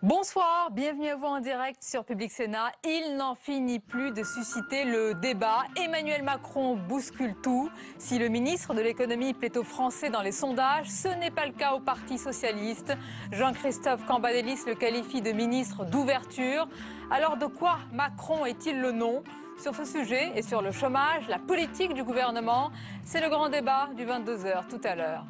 Bonsoir, bienvenue à vous en direct sur Public Sénat. Il n'en finit plus de susciter le débat. Emmanuel Macron bouscule tout. Si le ministre de l'économie plaît aux Français dans les sondages, ce n'est pas le cas au Parti socialiste. Jean-Christophe Cambadélis le qualifie de ministre d'ouverture. Alors de quoi Macron est-il le nom ? Sur ce sujet et sur le chômage, la politique du gouvernement, c'est le grand débat du 22h tout à l'heure.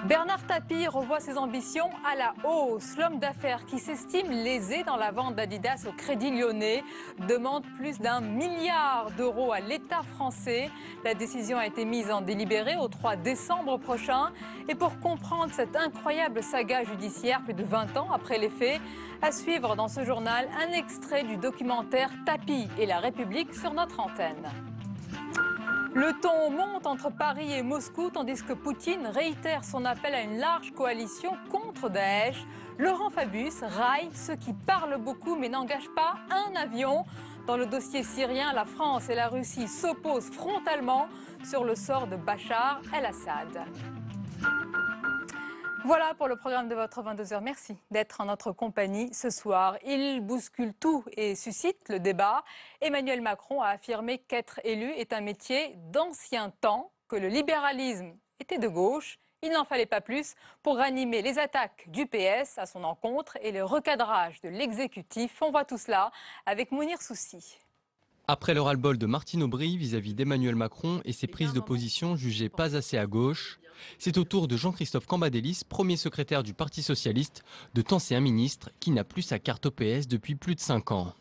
Bernard Tapie revoit ses ambitions à la hausse. L'homme d'affaires qui s'estime lésé dans la vente d'Adidas au Crédit Lyonnais demande plus d'1 milliard d'euros à l'État français. La décision a été mise en délibéré au 3 décembre prochain. Et pour comprendre cette incroyable saga judiciaire, plus de 20 ans après les faits, à suivre dans ce journal un extrait du documentaire Tapie et la République sur notre antenne. Le ton monte entre Paris et Moscou tandis que Poutine réitère son appel à une large coalition contre Daesh. Laurent Fabius raille ceux qui parlent beaucoup mais n'engagent pas un avion. Dans le dossier syrien, la France et la Russie s'opposent frontalement sur le sort de Bachar el-Assad. Voilà pour le programme de votre 22h. Merci d'être en notre compagnie ce soir. Il bouscule tout et suscite le débat. Emmanuel Macron a affirmé qu'être élu est un métier d'ancien temps, que le libéralisme était de gauche. Il n'en fallait pas plus pour ranimer les attaques du PS à son encontre et le recadrage de l'exécutif. On voit tout cela avec Mounir Soussi. Après le ras-le-bol de Martine Aubry vis-à-vis d'Emmanuel Macron et ses prises de position jugées pas assez à gauche, c'est au tour de Jean-Christophe Cambadélis, premier secrétaire du Parti socialiste, de tancer un ministre qui n'a plus sa carte au PS depuis plus de 5 ans.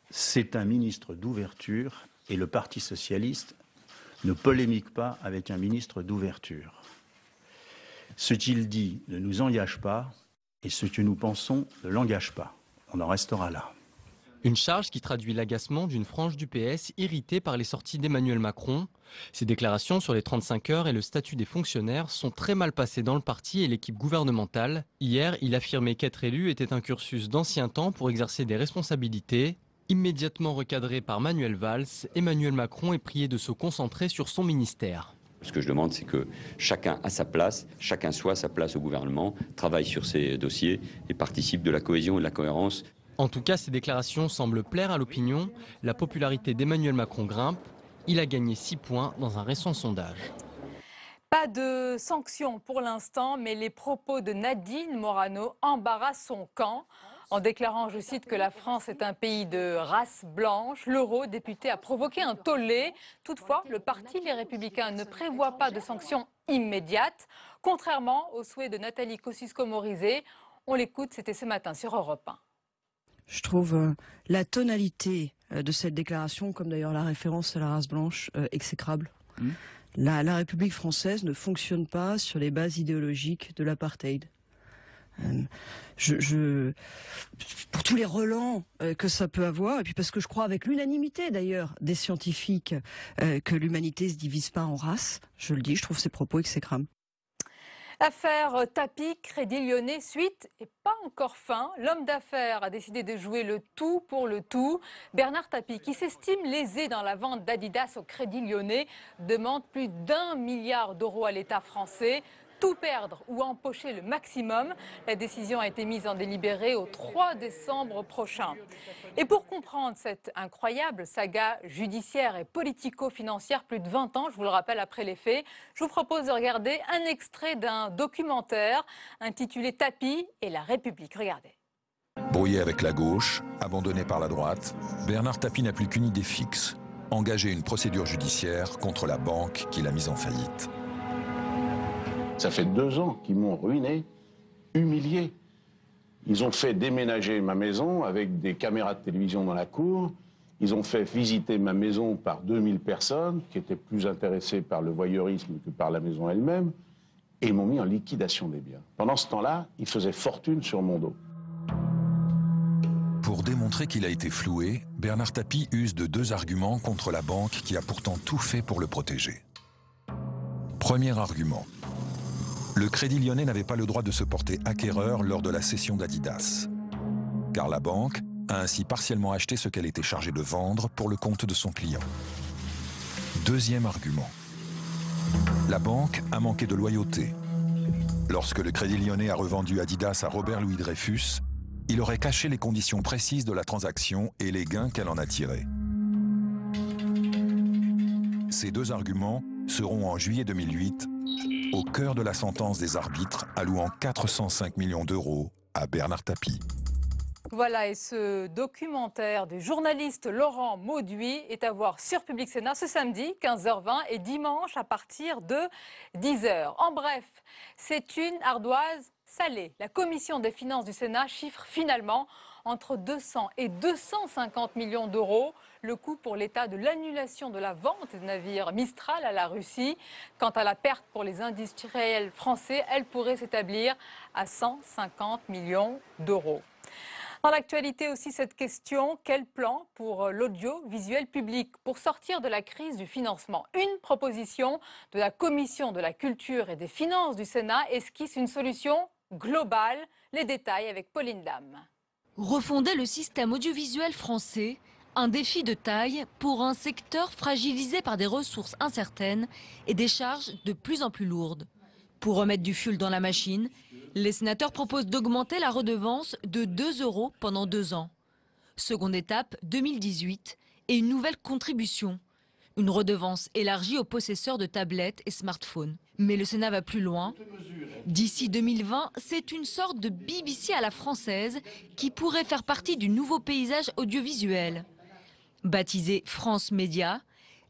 C'est un ministre d'ouverture et le Parti socialiste ne polémique pas avec un ministre d'ouverture. Ce qu'il dit ne nous engage pas et ce que nous pensons ne l'engage pas. On en restera là. Une charge qui traduit l'agacement d'une frange du PS irritée par les sorties d'Emmanuel Macron. Ses déclarations sur les 35 heures et le statut des fonctionnaires sont très mal passées dans le parti et l'équipe gouvernementale. Hier, il affirmait qu'être élu était un cursus d'ancien temps pour exercer des responsabilités. Immédiatement recadré par Manuel Valls, Emmanuel Macron est prié de se concentrer sur son ministère. Ce que je demande, c'est que chacun à sa place, chacun soit à sa place au gouvernement, travaille sur ses dossiers et participe de la cohésion et de la cohérence. En tout cas, ces déclarations semblent plaire à l'opinion. La popularité d'Emmanuel Macron grimpe. Il a gagné 6 points dans un récent sondage. Pas de sanctions pour l'instant, mais les propos de Nadine Morano embarrassent son camp. En déclarant, je cite, que la France est un pays de race blanche, l'eurodéputé a provoqué un tollé. Toutefois, le parti Les Républicains ne prévoit pas de sanctions immédiates, contrairement au souhait de Nathalie Kosciusko-Morizet. On l'écoute, c'était ce matin sur Europe 1. Je trouve la tonalité de cette déclaration, comme d'ailleurs la référence à la race blanche, exécrable. La République française ne fonctionne pas sur les bases idéologiques de l'apartheid. Pour tous les relents que ça peut avoir, et puis parce que je crois avec l'unanimité d'ailleurs des scientifiques que l'humanité se divise pas en races, je le dis, je trouve ces propos exécrables. Affaire Tapie, Crédit Lyonnais, suite et pas encore fin. L'homme d'affaires a décidé de jouer le tout pour le tout. Bernard Tapie, qui s'estime lésé dans la vente d'Adidas au Crédit Lyonnais, demande plus d'1 milliard d'euros à l'État français. Tout perdre ou empocher le maximum. La décision a été mise en délibéré au 3 décembre prochain. Et pour comprendre cette incroyable saga judiciaire et politico-financière, plus de 20 ans, je vous le rappelle, après les faits, je vous propose de regarder un extrait d'un documentaire intitulé Tapie et la République. Regardez. Brouillé avec la gauche, abandonné par la droite, Bernard Tapie n'a plus qu'une idée fixe, engager une procédure judiciaire contre la banque qui l'a mise en faillite. Ça fait 2 ans qu'ils m'ont ruiné, humilié. Ils ont fait déménager ma maison avec des caméras de télévision dans la cour. Ils ont fait visiter ma maison par 2000 personnes qui étaient plus intéressées par le voyeurisme que par la maison elle-même. Et ils m'ont mis en liquidation des biens. Pendant ce temps-là, ils faisaient fortune sur mon dos. Pour démontrer qu'il a été floué, Bernard Tapie use de 2 arguments contre la banque qui a pourtant tout fait pour le protéger. Premier argument. Le Crédit Lyonnais n'avait pas le droit de se porter acquéreur lors de la cession d'Adidas, car la banque a ainsi partiellement acheté ce qu'elle était chargée de vendre pour le compte de son client. Deuxième argument. La banque a manqué de loyauté. Lorsque le Crédit Lyonnais a revendu Adidas à Robert Louis Dreyfus, il aurait caché les conditions précises de la transaction et les gains qu'elle en a tirés. Ces deux arguments seront en juillet 2008 au cœur de la sentence des arbitres allouant 405 millions d'euros à Bernard Tapie. Voilà, et ce documentaire du journaliste Laurent Mauduit est à voir sur Public Sénat ce samedi 15h20 et dimanche à partir de 10h. En bref, c'est une ardoise salée. La commission des finances du Sénat chiffre finalement entre 200 et 250 millions d'euros le coût pour l'État de l'annulation de la vente des navires Mistral à la Russie. Quant à la perte pour les industriels français, elle pourrait s'établir à 150 millions d'euros. Dans l'actualité aussi cette question, quel plan pour l'audiovisuel public pour sortir de la crise du financement? Une proposition de la Commission de la Culture et des Finances du Sénat esquisse une solution globale. Les détails avec Pauline Dame. Refonder le système audiovisuel français, un défi de taille pour un secteur fragilisé par des ressources incertaines et des charges de plus en plus lourdes. Pour remettre du fioul dans la machine, les sénateurs proposent d'augmenter la redevance de 2 € pendant 2 ans. Seconde étape, 2018, et une nouvelle contribution. Une redevance élargie aux possesseurs de tablettes et smartphones. Mais le Sénat va plus loin. D'ici 2020, c'est une sorte de BBC à la française qui pourrait faire partie du nouveau paysage audiovisuel. Baptisée France Média,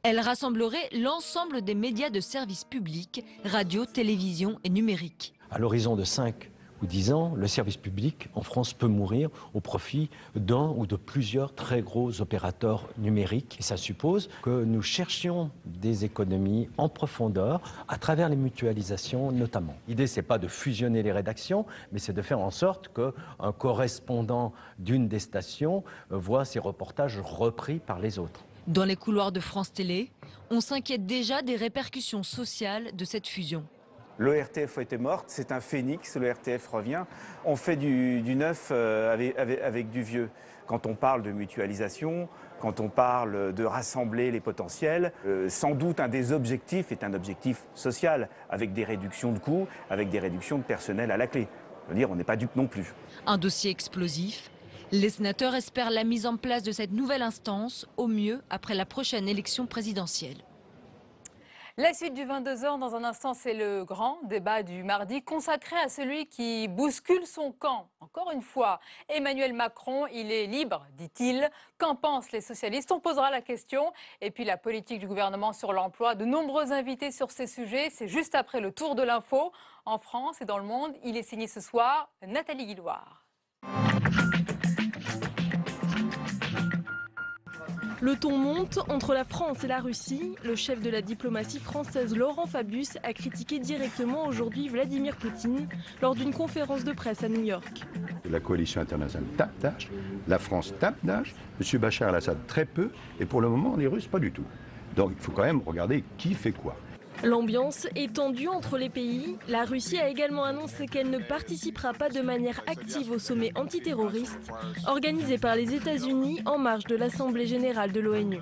elle rassemblerait l'ensemble des médias de service public, radio, télévision et numérique. À l'horizon de 5 ou 10 ans, le service public en France peut mourir au profit d'un ou de plusieurs très gros opérateurs numériques. Et ça suppose que nous cherchions des économies en profondeur à travers les mutualisations notamment. L'idée, ce n'est pas de fusionner les rédactions, mais c'est de faire en sorte qu'un correspondant d'une des stations voit ses reportages repris par les autres. Dans les couloirs de France Télé, on s'inquiète déjà des répercussions sociales de cette fusion. L'ORTF était morte, c'est un phénix, l'ORTF revient. On fait du neuf avec du vieux. Quand on parle de mutualisation, quand on parle de rassembler les potentiels, sans doute un des objectifs est un objectif social, avec des réductions de coûts, avec des réductions de personnel à la clé. Je veux dire, on n'est pas dupe non plus. Un dossier explosif. Les sénateurs espèrent la mise en place de cette nouvelle instance, au mieux après la prochaine élection présidentielle. La suite du 22h, dans un instant, c'est le grand débat du mardi consacré à celui qui bouscule son camp. Encore une fois, Emmanuel Macron, il est libre, dit-il. Qu'en pensent les socialistes? On posera la question. Et puis la politique du gouvernement sur l'emploi. De nombreux invités sur ces sujets. C'est juste après le tour de l'info. En France et dans le monde, il est signé ce soir Nathalie Guilloire. Le ton monte entre la France et la Russie. Le chef de la diplomatie française Laurent Fabius a critiqué directement aujourd'hui Vladimir Poutine lors d'une conférence de presse à New York. La coalition internationale tape d'âge, la France tape d'âge, M. Bachar el-Assad très peu, et pour le moment les Russes pas du tout. Donc il faut quand même regarder qui fait quoi. L'ambiance est tendue entre les pays. La Russie a également annoncé qu'elle ne participera pas de manière active au sommet antiterroriste organisé par les États-Unis en marge de l'Assemblée générale de l'ONU.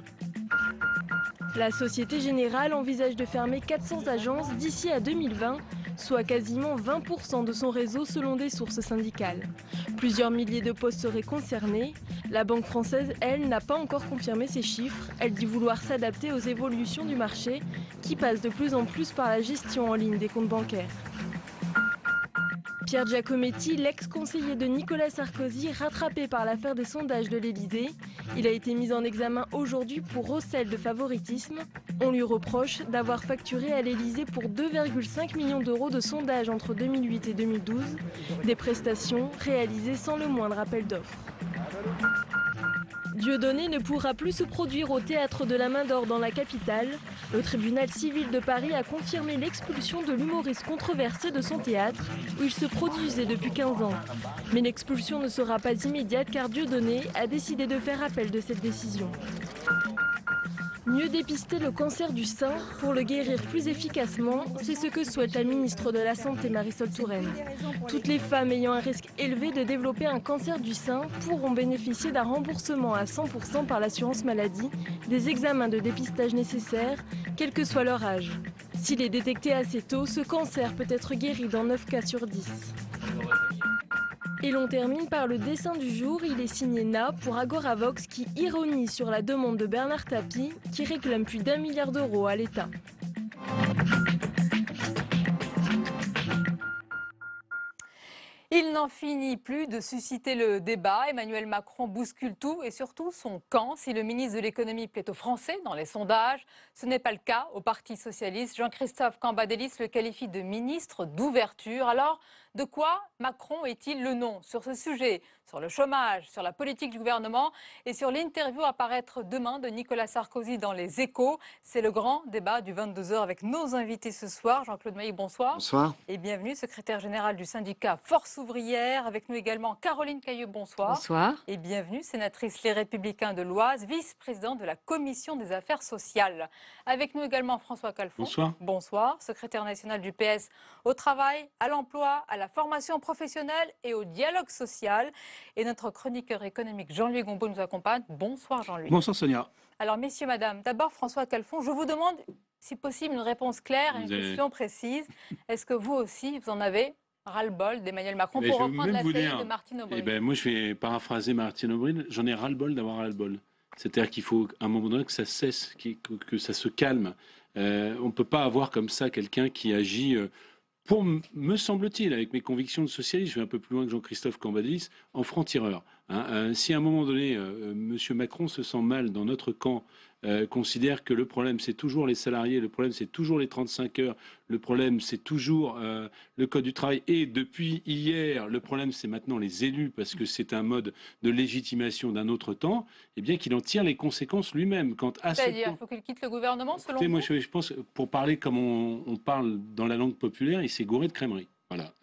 La Société Générale envisage de fermer 400 agences d'ici à 2020, soit quasiment 20% de son réseau selon des sources syndicales. Plusieurs milliers de postes seraient concernés. La Banque française, elle, n'a pas encore confirmé ces chiffres. Elle dit vouloir s'adapter aux évolutions du marché qui passe de plus en plus par la gestion en ligne des comptes bancaires. Pierre Giacometti, l'ex-conseiller de Nicolas Sarkozy, rattrapé par l'affaire des sondages de l'Élysée. Il a été mis en examen aujourd'hui pour recel de favoritisme. On lui reproche d'avoir facturé à l'Élysée pour 2,5 millions d'euros de sondages entre 2008 et 2012. Des prestations réalisées sans le moindre appel d'offres. Dieudonné ne pourra plus se produire au Théâtre de la Main d'Or dans la capitale. Le tribunal civil de Paris a confirmé l'expulsion de l'humoriste controversé de son théâtre, où il se produisait depuis 15 ans. Mais l'expulsion ne sera pas immédiate car Dieudonné a décidé de faire appel de cette décision. Mieux dépister le cancer du sein pour le guérir plus efficacement, c'est ce que souhaite la ministre de la Santé Marisol Touraine. Toutes les femmes ayant un risque élevé de développer un cancer du sein pourront bénéficier d'un remboursement à 100% par l'assurance maladie des examens de dépistage nécessaires, quel que soit leur âge. S'il est détecté assez tôt, ce cancer peut être guéri dans 9 cas sur 10. Et l'on termine par le dessin du jour. Il est signé Na pour Agoravox qui ironise sur la demande de Bernard Tapie qui réclame plus d'1 milliard d'euros à l'État. Il n'en finit plus de susciter le débat. Emmanuel Macron bouscule tout et surtout son camp. Si le ministre de l'économie plaît aux Français dans les sondages, ce n'est pas le cas au Parti socialiste. Jean-Christophe Cambadélis le qualifie de ministre d'ouverture. Alors, de quoi Macron est-il le nom sur ce sujet, sur le chômage, sur la politique du gouvernement et sur l'interview à paraître demain de Nicolas Sarkozy dans Les Échos? C'est le grand débat du 22h avec nos invités ce soir. Jean-Claude Mailly, bonsoir. Bonsoir. Et bienvenue, secrétaire général du syndicat Force ouvrière. Avec nous également Caroline Cailleux, bonsoir. Bonsoir. Et bienvenue, sénatrice Les Républicains de l'Oise, vice-présidente de la Commission des affaires sociales. Avec nous également François Calfon. Bonsoir. Bonsoir, secrétaire national du PS au travail, à l'emploi, à la formation professionnelle et au dialogue social. Et notre chroniqueur économique Jean-Louis Gombault nous accompagne. Bonsoir Jean-Louis. Bonsoir Sonia. Alors messieurs, madame, d'abord François Calfon, je vous demande si possible une réponse claire et une question précise. Est-ce que vous aussi, vous en avez ras-le-bol d'Emmanuel Macron pour reprendre la série de Martine Aubry? Moi je vais paraphraser Martine Aubry, j'en ai ras-le-bol d'avoir ras-le-bol. C'est-à-dire qu'il faut à un moment donné que ça cesse, que ça se calme. On ne peut pas avoir comme ça quelqu'un qui agit... pour, me semble-t-il, avec mes convictions de socialiste, je vais un peu plus loin que Jean-Christophe Cambadélis, en franc-tireur. Si à un moment donné, M. Macron se sent mal dans notre camp, considère que le problème c'est toujours les salariés, le problème c'est toujours les 35 heures, le problème c'est toujours le code du travail et depuis hier, le problème c'est maintenant les élus parce que c'est un mode de légitimation d'un autre temps, eh bien qu'il en tire les conséquences lui-même. C'est-à-dire, il faut qu'il quitte le gouvernement selon vous? Moi je pense, pour parler comme on parle dans la langue populaire, il s'est gouré de crèmerie. Voilà.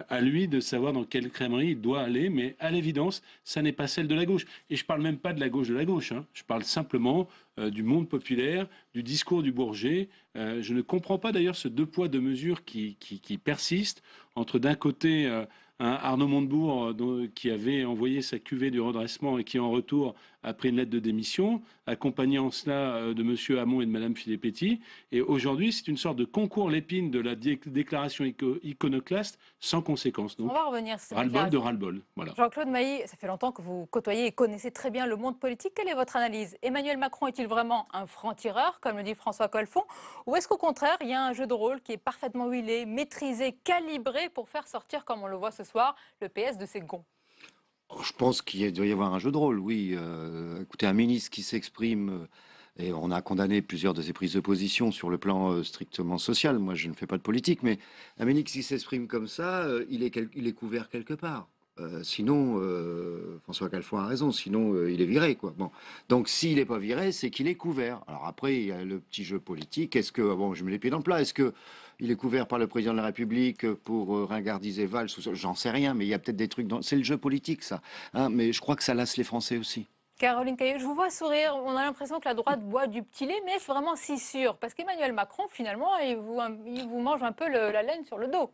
À lui de savoir dans quelle crèmerie il doit aller, mais à l'évidence, ça n'est pas celle de la gauche. Et je ne parle même pas de la gauche. Hein. Je parle simplement du monde populaire, du discours du Bourget. Je ne comprends pas d'ailleurs ce deux poids, deux mesures qui persiste entre d'un côté Arnaud Montebourg qui avait envoyé sa cuvée du redressement et qui en retour a pris une lettre de démission, accompagné en cela de M. Hamon et de Mme Filippetti. Et aujourd'hui, c'est une sorte de concours l'épine de la déclaration iconoclaste sans conséquence. Donc, on va revenir sur ras-le-bol de ras-le-bol. Voilà. Jean-Claude Mailly, ça fait longtemps que vous côtoyez et connaissez très bien le monde politique. Quelle est votre analyse? Emmanuel Macron est-il vraiment un franc-tireur, comme le dit François Calfon, ou est-ce qu'au contraire, il y a un jeu de rôle qui est parfaitement huilé, maîtrisé, calibré pour faire sortir, comme on le voit ce soir, le PS de ses gonds? Je pense qu'il doit y avoir un jeu de rôle, oui. Écoutez, un ministre qui s'exprime, et on a condamné plusieurs de ses prises de position sur le plan strictement social, moi je ne fais pas de politique, mais un ministre qui s'exprime comme ça, il est couvert quelque part. Sinon, François Calfon a raison, sinon il est viré, quoi. Bon. Donc s'il n'est pas viré, c'est qu'il est couvert. Alors après, il y a le petit jeu politique. Est-ce que, bon, je mets les pieds dans le plat, est-ce que il est couvert par le président de la République pour ringardiser Valls? J'en sais rien, mais il y a peut-être des trucs dans... C'est le jeu politique, ça. Mais je crois que ça lasse les Français aussi. Caroline Cailleux, je vous vois sourire. On a l'impression que la droite boit du petit lait, mais est-ce vraiment si sûr? Parce qu'Emmanuel Macron, finalement, il vous mange un peu la laine sur le dos.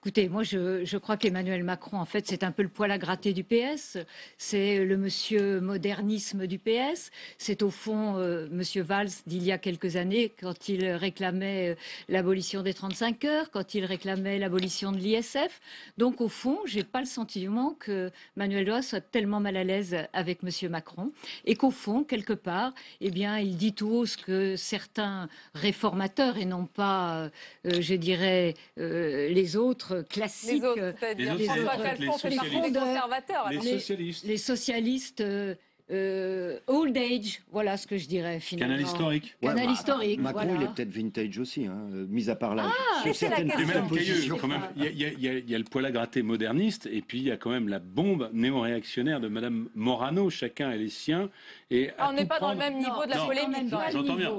Écoutez, moi je crois qu'Emmanuel Macron, en fait, c'est un peu le poil à gratter du PS. C'est le monsieur modernisme du PS. C'est au fond monsieur Valls d'il y a quelques années, quand il réclamait l'abolition des 35 heures, quand il réclamait l'abolition de l'ISF. Donc au fond, j'ai pas le sentiment que Manuel Valls soit tellement mal à l'aise avec monsieur Macron. Et qu'au fond, quelque part, eh bien, il dit tout haut ce que certains réformateurs, et non pas, je dirais, les autres, classiques, les socialistes old age, voilà ce que je dirais finalement. Canal historique. Canal historique. Macron, voilà. il est peut-être vintage aussi, mis à part là. Mais Madame Cailleux, quand même, il y a le poil à gratter moderniste, et puis il y a quand même la bombe néo-réactionnaire de Madame Morano. Chacun est les siens. Et on n'est pas dans le même niveau de la polémique. J'entends bien.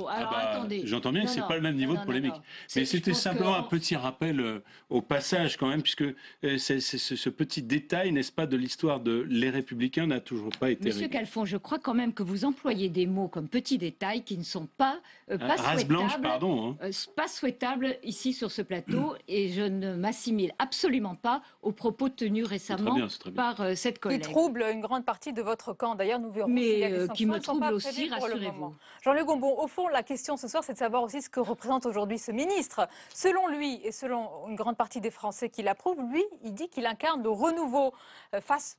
J'entends bien que c'est pas le même niveau de polémique. Mais c'était simplement un petit rappel au passage quand même, puisque ce petit détail, n'est-ce pas, de l'histoire de Les Républicains n'a toujours pas été réglé. fond, je crois quand même que vous employez des mots comme petit détail qui ne sont pas, race blanche, pardon. Pas souhaitables ici sur ce plateau, et je ne m'assimile absolument pas aux propos tenus récemment très bien. par cette collègue. Qui trouble une grande partie de votre camp. D'ailleurs, nous verrons. Mais qui me trouble aussi, rassurez-vous. Jean-Luc Gombon, au fond, la question ce soir, c'est de savoir aussi ce que représente aujourd'hui ce ministre. Selon lui, et selon une grande partie des Français qui l'approuvent, lui, il dit qu'il incarne le renouveau face,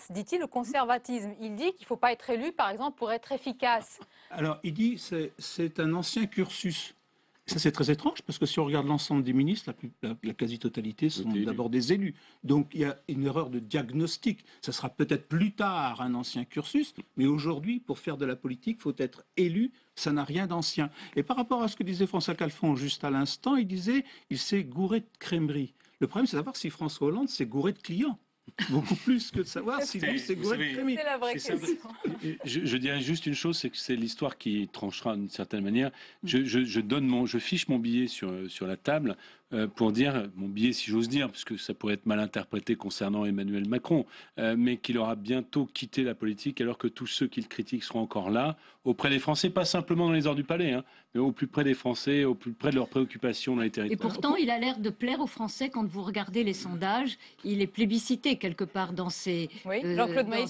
dit-il, au conservatisme. Il dit qu'il ne faut pas être élu, par exemple, pour être efficace. Alors, il dit que c'est un ancien cursus. Ça, c'est très étrange, parce que si on regarde l'ensemble des ministres, la quasi-totalité sont d'abord des élus. Donc, il y a une erreur de diagnostic. Ça sera peut-être plus tard un ancien cursus, mais aujourd'hui, pour faire de la politique, il faut être élu. Ça n'a rien d'ancien. Et par rapport à ce que disait François Calfon juste à l'instant, il disait il s'est gouré de crèmerie. Le problème, c'est de savoir si François Hollande s'est gouré de clients. Beaucoup plus que de savoir si lui s'est gouré de crèmerie. C'est la vraie question. Je dirais juste une chose, c'est que c'est l'histoire qui tranchera d'une certaine manière. Je fiche mon billet sur la table pour dire, mon billet si j'ose dire, parce que ça pourrait être mal interprété concernant Emmanuel Macron, mais qu'il aura bientôt quitté la politique alors que tous ceux qui le critiquent seront encore là, auprès des Français, pas simplement dans les heures du palais, mais au plus près des Français, au plus près de leurs préoccupations dans les territoires. Et pourtant, il a l'air de plaire aux Français quand vous regardez les sondages. Il est plébiscité quelque part dans ses Jean-Claude Maillet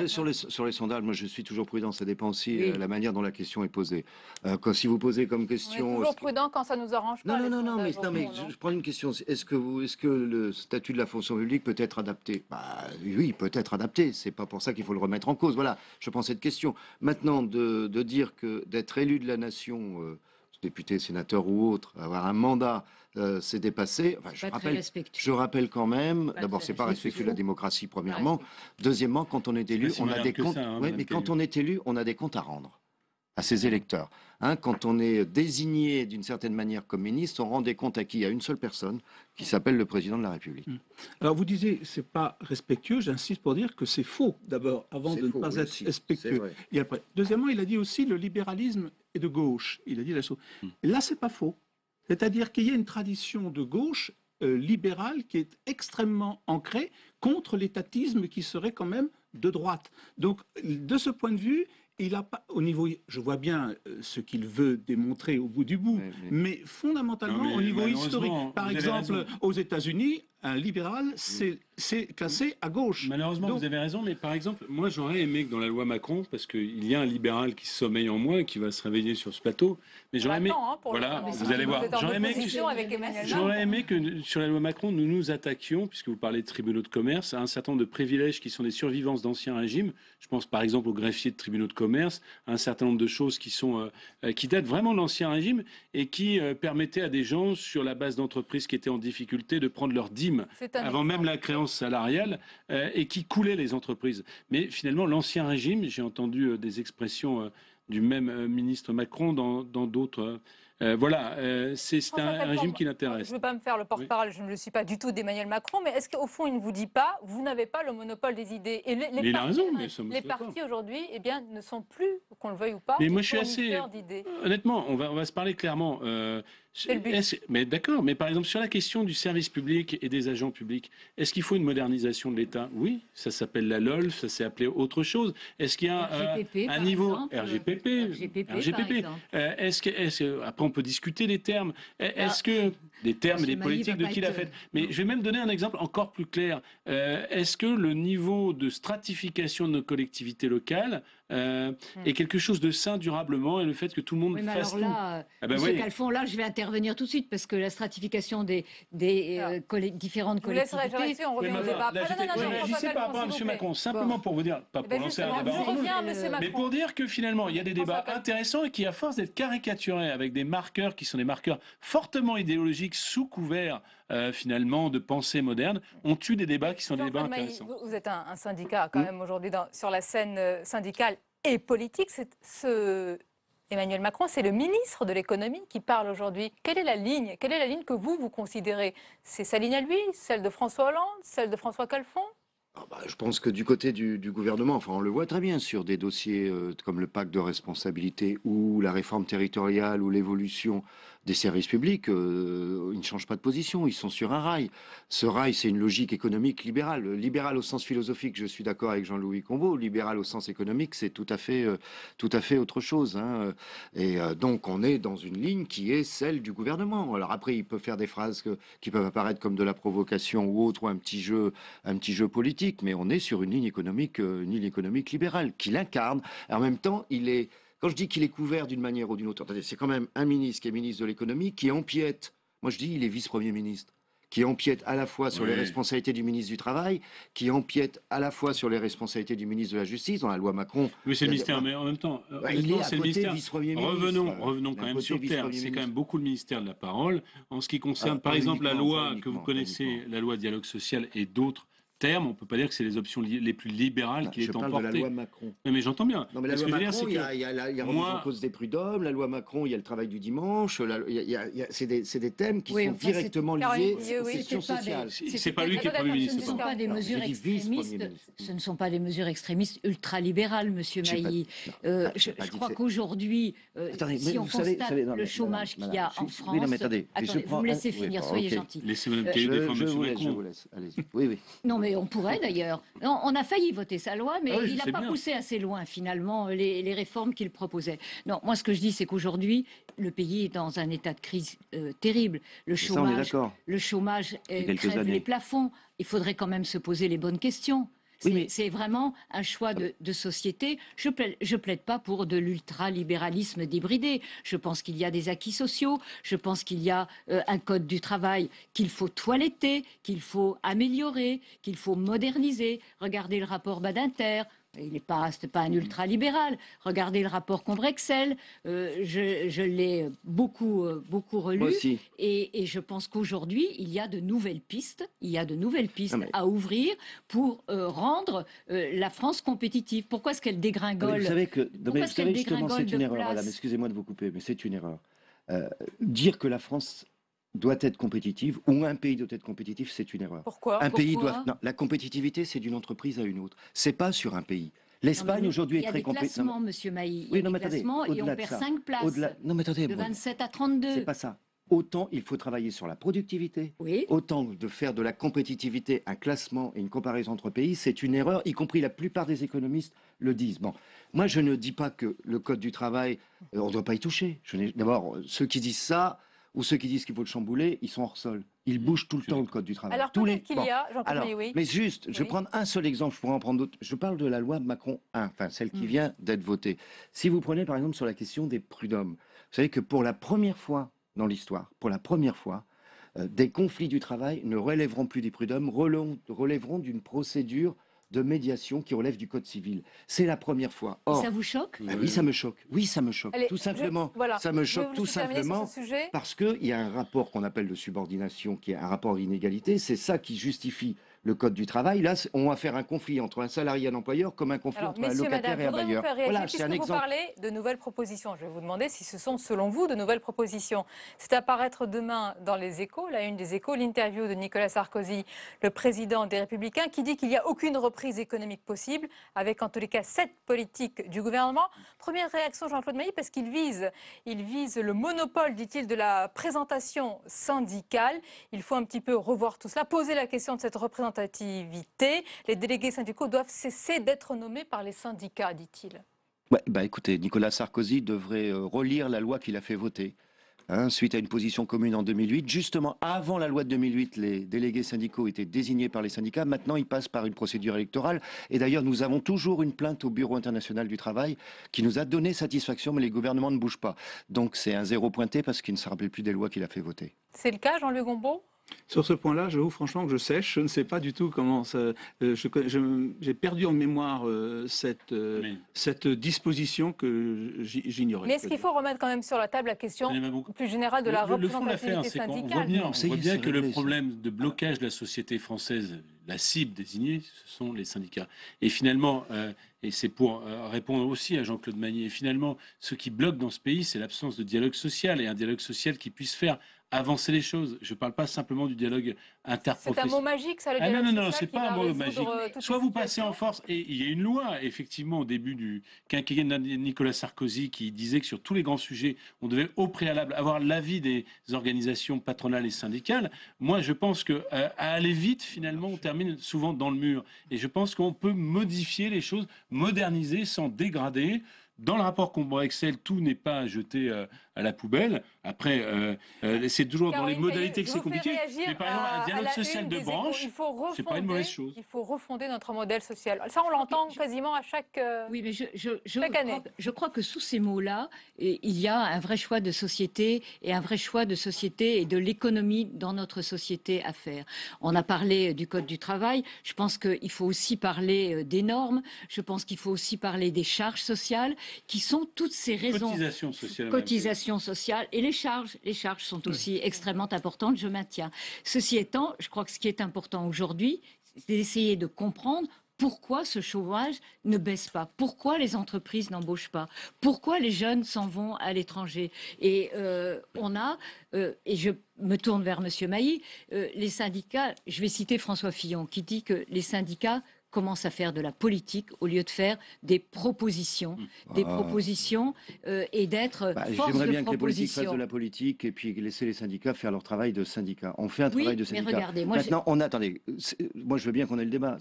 sur les sondages, moi je suis toujours prudent, ça dépend aussi de la manière dont la question est posée. Si vous posez comme question... On est toujours prudent quand ça nous arrange pas. Non, mais je prends une question. Est-ce que le statut de la fonction publique peut être adapté? Oui, peut être adapté. C'est pas pour ça qu'il faut le remettre en cause. Voilà, je prends cette question. Maintenant, de dire que d'être élu de la nation, député, sénateur ou autre, avoir un mandat, c'est dépassé. Je rappelle quand même, d'abord, c'est pas respectueux de la démocratie, premièrement. Deuxièmement, quand on est élu, on a des comptes. Mais quand on est élu, on a des comptes à rendre à ses électeurs. Quand on est désigné d'une certaine manière comme ministre, on rend des comptes à qui? À une seule personne, qui s'appelle le président de la République. Alors vous disiez, c'est pas respectueux, j'insiste pour dire que c'est faux, d'abord, avant de ne pas être respectueux. Et après. Deuxièmement, il a dit aussi le libéralisme est de gauche. Il a dit la chose. Et là, c'est pas faux. C'est-à-dire qu'il y a une tradition de gauche libérale qui est extrêmement ancrée contre l'étatisme qui serait quand même de droite. Donc, de ce point de vue, il n'a pas, au niveau, je vois bien ce qu'il veut démontrer au bout du bout, mais fondamentalement au niveau historique. Par exemple, aux États-Unis, un libéral, c'est classé à gauche. Malheureusement, vous avez raison, mais par exemple, moi j'aurais aimé que dans la loi Macron, parce qu'il y a un libéral qui sommeille en moi et qui va se réveiller sur ce plateau, mais j'aurais aimé... voilà, vous allez voir. J'aurais aimé que sur la loi Macron, nous nous attaquions, puisque vous parlez de tribunaux de commerce, à un certain nombre de privilèges qui sont des survivances d'anciens régimes. Je pense par exemple aux greffiers de tribunaux de commerce, à un certain nombre de choses qui datent vraiment de l'ancien régime et qui permettaient à des gens, sur la base d'entreprises qui étaient en difficulté, de prendre leur dîme avant même la créance salariale et qui coulaient les entreprises. Mais finalement, l'ancien régime, j'ai entendu des expressions du même ministre Macron dans d'autres... c'est un régime qui l'intéresse. Je ne veux pas me faire le porte-parole, je ne le suis pas du tout d'Emmanuel Macron, mais est-ce qu'au fond, il ne vous dit pas, vous n'avez pas le monopole des idées? Et les partis aujourd'hui ne sont plus, qu'on le veuille ou pas, mais moi, je suis assez... d'idées. Honnêtement, on va se parler clairement. C'est le but. Mais d'accord, mais par exemple, sur la question du service public et des agents publics, est-ce qu'il faut une modernisation de l'État? Oui, ça s'appelle la LOLF, ça s'est appelé autre chose. Est-ce qu'il y a un niveau RGPP? Après, on peut discuter des termes. Est-ce que des termes et des politiques de qui l'a fait? Mais je vais même donner un exemple encore plus clair. Est-ce que le niveau de stratification de nos collectivités locales est quelque chose de sain durablement, et le fait que tout le monde fasse tout? Monsieur Calfon, là, je vais intervenir tout de suite parce que la stratification des différentes collectivités... On revient au débat. Je par rapport à M. Macron, simplement pour vous dire, pas pour lancer un débat, mais pour dire que finalement, il y a des débats intéressants et qui, à force d'être caricaturés avec des marqueurs qui sont des marqueurs fortement idéologiques sous couvert finalement de pensée moderne, on tue des débats qui sont des débats intéressants. Vous êtes un syndicat quand même aujourd'hui sur la scène syndicale et politique. Emmanuel Macron, c'est le ministre de l'économie qui parle aujourd'hui. Quelle est la ligne que vous considérez? C'est sa ligne à lui, celle de François Hollande, celle de François Calfon? Je pense que du côté du gouvernement, enfin on le voit très bien sur des dossiers comme le pacte de responsabilité ou la réforme territoriale ou l'évolution des services publics, ils ne changent pas de position, ils sont sur un rail. Ce rail, c'est une logique économique libérale. Libéral au sens philosophique, je suis d'accord avec Jean-Louis Combeau, libéral au sens économique, c'est tout à fait autre chose. Hein. Et donc on est dans une ligne qui est celle du gouvernement. Alors après, il peut faire des phrases qui peuvent apparaître comme de la provocation ou autre, ou un petit jeu politique, mais on est sur une ligne économique libérale, qu'il incarne. Et en même temps, quand je dis qu'il est couvert d'une manière ou d'une autre, c'est quand même un ministre qui est ministre de l'économie, qui empiète, moi je dis il est vice-premier ministre, qui empiète à la fois sur les responsabilités du ministre du Travail, qui empiète à la fois sur les responsabilités du ministre de la Justice, dans la loi Macron. Oui, c'est le ministère, mais en même temps, c'est le ministère. Revenons quand même sur terre. C'est quand même beaucoup le ministère de la parole. En ce qui concerne, par exemple, la loi que vous connaissez, la loi dialogue social et d'autres termes, on ne peut pas dire que c'est les options les plus libérales qui est emportée. Je parle de la loi Macron. Mais j'entends bien. Non, mais la loi Macron, il y a la remise en cause des prud'hommes, la loi Macron, il y a le travail du dimanche, c'est des thèmes qui sont directement liés aux questions sociales. C'est pas lui qui est Premier ministre. Ce ne sont pas des mesures extrémistes. Ce ne sont pas des mesures extrémistes ultralibérales, Monsieur Mailly. Je crois qu'aujourd'hui, si on constate le chômage qu'il y a en France... Attendez, vous me laissez finir, soyez gentil. Laissez Mme Caillou défendre M. Macron. Je vous laisse, allez-y. Oui. Non, mais on pourrait d'ailleurs. On a failli voter sa loi, mais il n'a pas poussé assez loin finalement les réformes qu'il proposait. Non, moi ce que je dis, c'est qu'aujourd'hui, le pays est dans un état de crise terrible. Le chômage crève les plafonds. Il faudrait quand même se poser les bonnes questions. C'est vraiment un choix de société. Je plaide pas pour de l'ultralibéralisme débridé. Je pense qu'il y a des acquis sociaux. Je pense qu'il y a un code du travail qu'il faut toiletter, qu'il faut améliorer, qu'il faut moderniser. Regardez le rapport Badinter. C'est pas un ultralibéral. Regardez le rapport Combrexel. Je l'ai beaucoup relu. Moi aussi. Et je pense qu'aujourd'hui, il y a de nouvelles pistes. À ouvrir pour rendre la France compétitive. Pourquoi est-ce qu'elle dégringole? Vous savez justement, c'est une erreur, madame. Excusez-moi de vous couper, mais c'est une erreur. Dire que la France doit être compétitive, ou un pays doit être compétitif, c'est une erreur. Pourquoi? Non, la compétitivité, c'est d'une entreprise à une autre. C'est pas sur un pays. L'Espagne aujourd'hui est très compétitive. Il y a des classements, Monsieur Mailly. Il y a des classements et on perd 5 places. De 27 à 32. C'est pas ça. Autant il faut travailler sur la productivité, autant de faire de la compétitivité un classement et une comparaison entre pays, c'est une erreur, y compris la plupart des économistes le disent. Bon, moi je ne dis pas que le code du travail, on ne doit pas y toucher. D'abord, ceux qui disent ça, ou ceux qui disent qu'il faut le chambouler, ils sont hors sol. Ils bougent tout le temps le code du travail. Alors peut-être qu'il y a, mais juste, je vais prendre un seul exemple, je pourrais en prendre d'autres. Je parle de la loi Macron 1, enfin celle qui vient d'être votée. Si vous prenez par exemple sur la question des prud'hommes, vous savez que pour la première fois dans l'histoire, des conflits du travail ne relèveront plus des prud'hommes, relèveront d'une procédure de médiation qui relève du code civil. C'est la première fois. Or, ça vous choque? Oui, ça me choque. Oui, ça me choque. Allez, tout simplement. Ça me choque tout simplement parce qu'il y a un rapport qu'on appelle de subordination, qui est un rapport d'inégalité. C'est ça qui justifie le code du travail. Là, on va faire un conflit entre un salarié et un employeur comme un conflit entre un locataire et un bailleur. Voilà, c'est un exemple. Vous parlez de nouvelles propositions. Je vais vous demander si ce sont, selon vous, de nouvelles propositions. C'est à paraître demain dans les Échos, la une des Échos, l'interview de Nicolas Sarkozy, le président des Républicains, qui dit qu'il n'y a aucune reprise économique possible, avec en tous les cas cette politique du gouvernement. Première réaction, Jean-Claude Mailly, parce qu'il vise le monopole, dit-il, de la présentation syndicale. Il faut un petit peu revoir tout cela, poser la question de cette représentation. Les délégués syndicaux doivent cesser d'être nommés par les syndicats, dit-il. Écoutez, Nicolas Sarkozy devrait relire la loi qu'il a fait voter. Suite à une position commune en 2008. Justement, avant la loi de 2008, les délégués syndicaux étaient désignés par les syndicats. Maintenant, ils passent par une procédure électorale. Et d'ailleurs, nous avons toujours une plainte au Bureau international du travail qui nous a donné satisfaction, mais les gouvernements ne bougent pas. Donc c'est un zéro pointé parce qu'il ne se rappelle plus des lois qu'il a fait voter. C'est le cas, Jean-Luc Gombeau? Sur ce point-là, j'avoue franchement que je sèche. Je ne sais pas du tout comment ça... j'ai perdu en mémoire cette disposition que j'ignorais. Mais est-ce qu'il faut remettre quand même sur la table la question plus générale de la représentativité syndicale? On voit bien que le problème de blocage de la société française, la cible désignée, ce sont les syndicats. Et finalement, et c'est pour répondre aussi à Jean-Claude Mailly, et finalement, ce qui bloque dans ce pays, c'est l'absence de dialogue social, et un dialogue social qui puisse faire avancer les choses. Je ne parle pas simplement du dialogue interprofessionnel. C'est un mot magique, ça, le dialogue non, social c'est pas un mot magique. Soit vous passez en force, et il y a une loi, effectivement, au début du quinquennat de Nicolas Sarkozy, qui disait que sur tous les grands sujets, on devait au préalable avoir l'avis des organisations patronales et syndicales. Moi, je pense qu'à aller vite, finalement, on termine souvent dans le mur. Et je pense qu'on peut modifier les choses, moderniser sans dégrader. Dans le rapport Combré-Excel, tout n'est pas jeté à la poubelle. Après, c'est toujours dans les modalités que c'est compliqué. Mais par exemple, un dialogue social de branche, c'est pas une mauvaise chose. Il faut refonder notre modèle social. Ça, on l'entend quasiment à chaque Oui, mais chaque année. Je crois que sous ces mots-là, il y a un vrai choix de société et un vrai choix de société et de l'économie dans notre société à faire. On a parlé du Code du travail. Je pense qu'il faut aussi parler des normes. Je pense qu'il faut aussi parler des charges sociales, qui sont toutes ces raisons. Cotisation sociale. Et les charges sont aussi extrêmement importantes, je maintiens. Ceci étant, je crois que ce qui est important aujourd'hui, c'est d'essayer de comprendre pourquoi ce chômage ne baisse pas, pourquoi les entreprises n'embauchent pas, pourquoi les jeunes s'en vont à l'étranger. Et et je me tourne vers M. Mailly, les syndicats, je vais citer François Fillon, qui dit que les syndicats commence à faire de la politique au lieu de faire des propositions, et d'être force de proposition. J'aimerais bien que les politiques fassent de la politique et puis laisser les syndicats faire leur travail de syndicat. On fait un travail de syndicat. Mais regardez, maintenant, attendez, moi je veux bien qu'on ait le débat.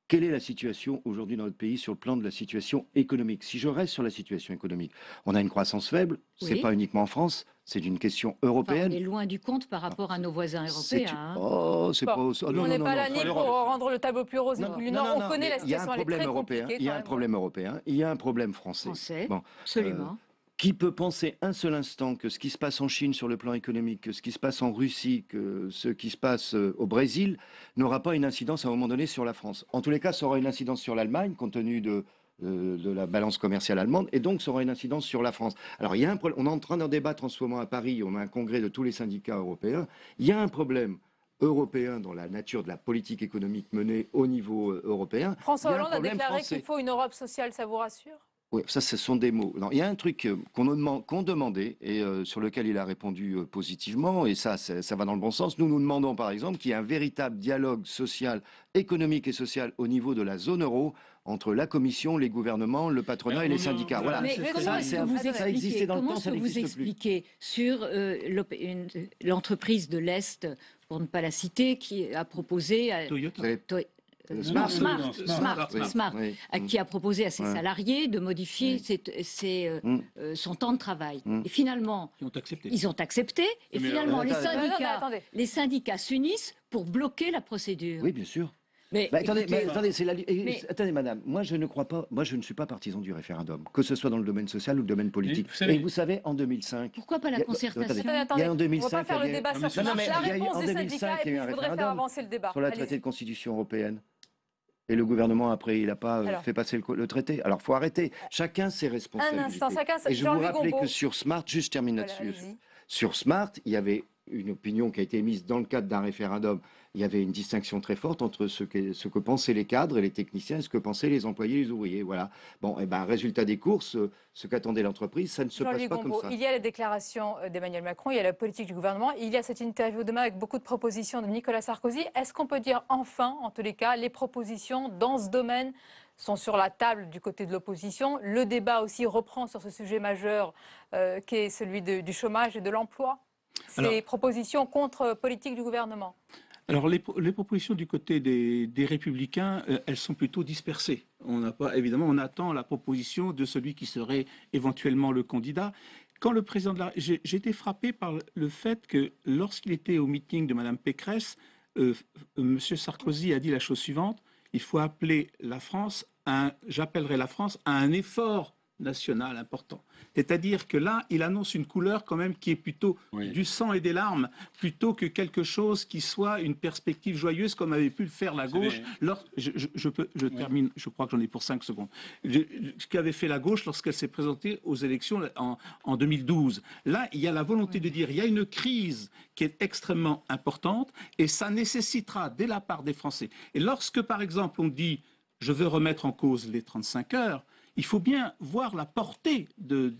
Quelle est la situation aujourd'hui dans notre pays sur le plan de la situation économique? Si je reste sur la situation économique, on a une croissance faible, c'est pas uniquement en France, c'est une question européenne. On est loin du compte par rapport à nos voisins européens. On n'est pas là ni pour rendre le tableau plus rose et plus nord. On connaît la situation, elle est très compliquée. Il y a un problème européen, il y a un problème français. Absolument. Qui peut penser un seul instant que ce qui se passe en Chine sur le plan économique, que ce qui se passe en Russie, que ce qui se passe au Brésil n'aura pas une incidence à un moment donné sur la France? En tous les cas, ça aura une incidence sur l'Allemagne, compte tenu de la balance commerciale allemande, et donc ça aura une incidence sur la France. Alors, on est en train d'en débattre en ce moment à Paris, on a un congrès de tous les syndicats européens. Il y a un problème européen dans la nature de la politique économique menée au niveau européen. François Hollande a déclaré qu'il faut une Europe sociale, ça vous rassure? Oui, ça, ce sont des mots. Non, il y a un truc qu'on demandait et sur lequel il a répondu positivement, et ça va dans le bon sens. Nous demandons, par exemple, qu'il y ait un véritable dialogue social, économique et social au niveau de la zone euro entre la Commission, les gouvernements, le patronat et les syndicats. Voilà. Mais comment est-ce que vous expliquez sur l'entreprise de l'Est, pour ne pas la citer, qui a proposé... Smart, qui a proposé à ses salariés de modifier son temps de travail. Et finalement, ils ont accepté. Et finalement, les syndicats s'unissent pour bloquer la procédure. Oui, bien sûr. Attendez, madame, moi je ne suis pas partisan du référendum, que ce soit dans le domaine social ou le domaine politique. Et vous savez, en 2005... Pourquoi pas la concertation? Attendez, on ne va pas faire le débat sur la réponse des syndicats, et puis je voudrais faire avancer le débat. Sur la traité de constitution européenne. Et le gouvernement, après, il n'a pas fait passer le traité. Alors, il faut arrêter. Chacun ses responsabilités. Un instant, et je vous rappelle que sur Smart, juste termine là-dessus. Sur Smart, il y avait une opinion qui a été émise dans le cadre d'un référendum. Il y avait une distinction très forte entre ce que pensaient les cadres et les techniciens et ce que pensaient les employés et les ouvriers. Voilà. Bon, et résultat des courses, ce qu'attendait l'entreprise, ça ne se passe pas comme ça. Il y a la déclaration d'Emmanuel Macron, il y a la politique du gouvernement, il y a cette interview demain avec beaucoup de propositions de Nicolas Sarkozy. Est-ce qu'on peut dire enfin, en tous les cas, les propositions dans ce domaine sont sur la table du côté de l'opposition? Le débat aussi reprend sur ce sujet majeur qui est celui du chômage et de l'emploi. Ces propositions contre politique du gouvernement. Alors les propositions du côté des Républicains, elles sont plutôt dispersées. Évidemment, on attend la proposition de celui qui serait éventuellement le candidat. Quand le président j'ai été frappé par le fait que lorsqu'il était au meeting de Mme Pécresse, M. Sarkozy a dit la chose suivante: il faut appeler la France, j'appellerai la France à un effort national important. C'est-à-dire que là, il annonce une couleur quand même qui est plutôt du sang et des larmes, plutôt que quelque chose qui soit une perspective joyeuse comme avait pu le faire la gauche. Je termine, je crois que j'en ai pour 5 secondes. Ce qu'avait fait la gauche lorsqu'elle s'est présentée aux élections en 2012. Là, il y a la volonté de dire il y a une crise qui est extrêmement importante et ça nécessitera dès la part des Français. Et lorsque, par exemple, on dit je veux remettre en cause les 35 heures, il faut bien voir la portée de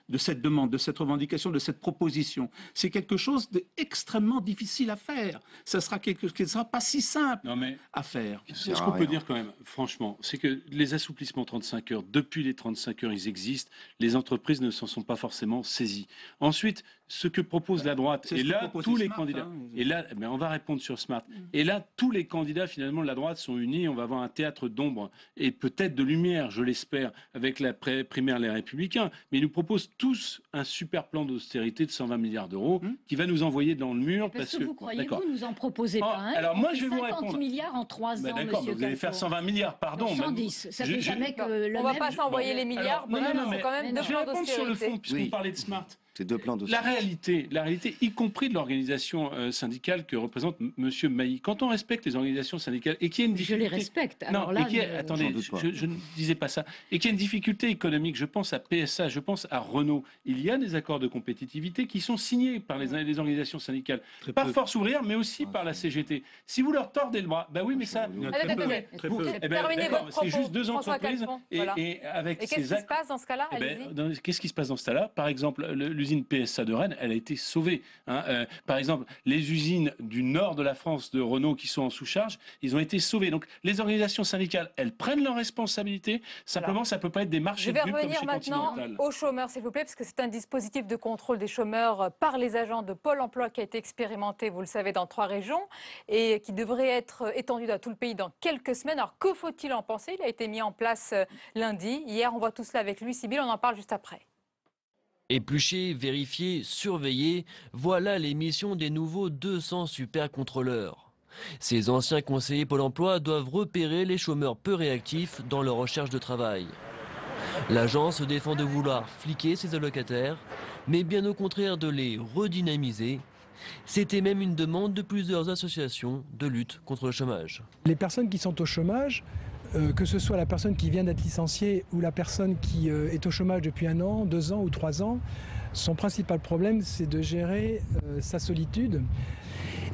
de cette demande, de cette revendication, de cette proposition. C'est quelque chose d'extrêmement difficile à faire. Ça sera quelque chose qui ne sera pas si simple à faire. Ce qu'on peut dire quand même, franchement, c'est que les assouplissements 35 heures, depuis les 35 heures, ils existent. Les entreprises ne s'en sont pas forcément saisies. Ensuite, ce que propose la droite, et là, tous les candidats, et là, on va répondre sur Smart, et là, tous les candidats, finalement, de la droite sont unis, on va avoir un théâtre d'ombre, et peut-être de lumière, je l'espère, avec la primaire Les Républicains, mais ils nous proposent tous un super plan d'austérité de 120 milliards d'euros, qui va nous envoyer dans le mur. Parce que vous croyez, vous nous en proposez pas un. Alors moi, je vais vous répondre. 50 milliards en 3 ans, d'accord, monsieur vous allez faire 120 milliards, pardon. 110, ça fait jamais que le même... On ne va pas s'envoyer les milliards, non, mais quand même deux je vais plans répondre sur le d'austérité. fond, puisqu'on parlait de Smart. C'est deux plans La réalité, y compris de l'organisation syndicale que représente M. Mailly, quand on respecte les organisations syndicales et qu'il y a une difficulté... Je les respecte. Alors non, là, attendez, je ne disais pas ça. Et qu'il y a une difficulté économique, je pense à PSA, je pense à Renault. Il y a des accords de compétitivité qui sont signés par les organisations syndicales. Par Force ouvrière, mais aussi par la CGT. Si vous leur tordez le bras, ben oui, mais ça... Terminez votre propos. C'est juste deux entreprises. Et qu'est-ce qui se passe dans ce cas-là? Qu'est-ce qui se passe dans ce cas-là? Par exemple, l'usine PSA de Rennes, elle a été sauvée. Par exemple, les usines du nord de la France de Renault qui sont en sous-charge, ils ont été sauvés. Donc les organisations syndicales, elles prennent leurs responsabilités. Simplement, ça ne peut pas être des marchés de pub comme chez Continental. Je vais revenir maintenant aux chômeurs, s'il vous plaît, parce que c'est un dispositif de contrôle des chômeurs par les agents de Pôle emploi qui a été expérimenté, vous le savez, dans 3 régions et qui devrait être étendu dans tout le pays dans quelques semaines. Alors que faut-il en penser? Il a été mis en place lundi. Hier, on voit tout cela avec Louis Sibyl. On en parle juste après. Éplucher, vérifier, surveiller, voilà les missions des nouveaux 200 super contrôleurs. Ces anciens conseillers Pôle emploi doivent repérer les chômeurs peu réactifs dans leur recherche de travail. L'agence se défend de vouloir fliquer ses allocataires, mais bien au contraire de les redynamiser. C'était même une demande de plusieurs associations de lutte contre le chômage. Les personnes qui sont au chômage, que ce soit la personne qui vient d'être licenciée ou la personne qui est au chômage depuis 1 an, 2 ans ou 3 ans, son principal problème, c'est de gérer sa solitude.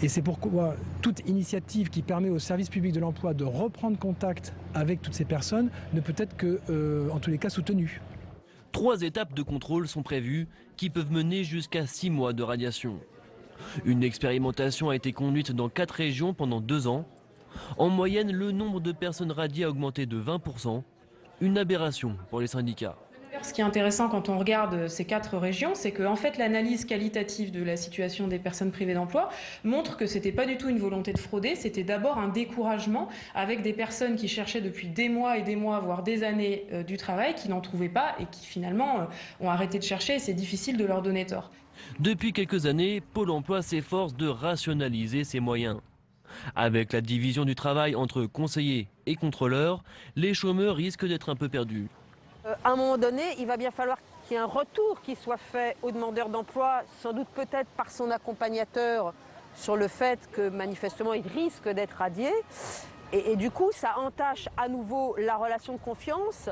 Et c'est pourquoi toute initiative qui permet au service public de l'emploi de reprendre contact avec toutes ces personnes ne peut être que, en tous les cas, soutenue. 3 étapes de contrôle sont prévues qui peuvent mener jusqu'à 6 mois de radiation. Une expérimentation a été conduite dans 4 régions pendant 2 ans. En moyenne, le nombre de personnes radiées a augmenté de 20%, une aberration pour les syndicats. Ce qui est intéressant quand on regarde ces 4 régions, c'est que en fait, l'analyse qualitative de la situation des personnes privées d'emploi montre que ce n'était pas du tout une volonté de frauder, c'était d'abord un découragement avec des personnes qui cherchaient depuis des mois et des mois, voire des années du travail, qui n'en trouvaient pas et qui finalement ont arrêté de chercher et c'est difficile de leur donner tort. Depuis quelques années, Pôle emploi s'efforce de rationaliser ses moyens. Avec la division du travail entre conseillers et contrôleurs, les chômeurs risquent d'être un peu perdus. À un moment donné, il va bien falloir qu'il y ait un retour qui soit fait aux demandeurs d'emploi, sans doute peut-être par son accompagnateur, sur le fait que manifestement il risque d'être radié. Et du coup, ça entache à nouveau la relation de confiance